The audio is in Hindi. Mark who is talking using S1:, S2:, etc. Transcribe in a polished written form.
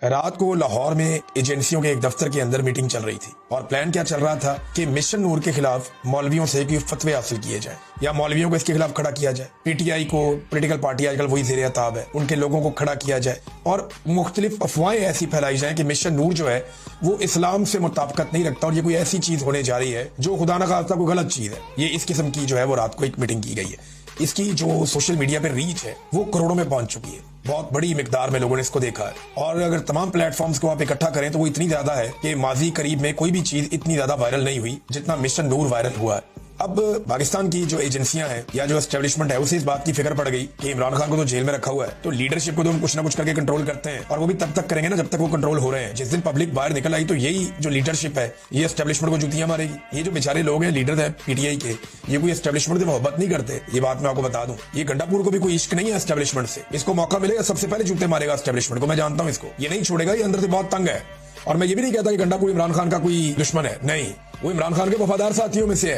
S1: रात को लाहौर में एजेंसियों के एक दफ्तर के अंदर मीटिंग चल रही थी और प्लान क्या चल रहा था कि मिशन नूर के खिलाफ मौलवियों से कोई फतवे हासिल किए जाए या मौलवियों को इसके खिलाफ खड़ा किया जाए। पीटीआई को, पॉलिटिकल पार्टी आजकल वही ज़ेर अताब है, उनके लोगों को खड़ा किया जाए और मुख्तलिफ अफवाहें ऐसी फैलाई जाए कि मिशन नूर जो है वो इस्लाम से मुताबिकत नहीं रखता और ये कोई ऐसी चीज होने जा रही है जो खुदा न खास्ता कोई गलत चीज है। ये इस किस्म की जो है वो रात को एक मीटिंग की गई है। इसकी जो सोशल मीडिया पे रीच है वो करोड़ों में पहुंच चुकी है। बहुत बड़ी मिकदार में लोगों ने इसको देखा है और अगर तमाम प्लेटफॉर्म्स को आप इकट्ठा करें तो वो इतनी ज्यादा है कि माजी करीब में कोई भी चीज इतनी ज्यादा वायरल नहीं हुई जितना मिशन नूर वायरल हुआ है। अब पाकिस्तान की जो एजेंसियां हैं या जो एस्टेब्लिशमेंट है उसे इस बात की फिक्र पड़ गई कि इमरान खान को तो जेल में रखा हुआ है, तो लीडरशिप को तो हम कुछ ना कुछ करके कंट्रोल करते हैं और वो भी तब तक करेंगे ना जब तक वो कंट्रोल हो रहे हैं। जिस दिन पब्लिक बाहर निकल आई तो यही जो लीडरशिप है ये एस्टेब्लिशमेंट को जूतियां मारेगी। ये जो बेचारे लोग हैं लीडर है पीटीआई के, ये कोई एस्टेब्लिशमेंट से मोहब्बत नहीं करते। ये बात मैं आपको बता दूं, ये गंडापुर को भी कोई इश्क नहीं है एस्टेब्लिशमेंट से। इसको मौका मिलेगा सबसे पहले जूते मारेगा एस्टेब्लिशमेंट को। मैं जानता हूं इसको, ये नहीं छोड़ेगा, ये अंदर से बहुत तंग है। और मैं ये भी नहीं कहता कि गंडापुर इमरान खान का कोई दुश्मन है, नहीं, वो इमरान खान के वफादार साथियों में से है।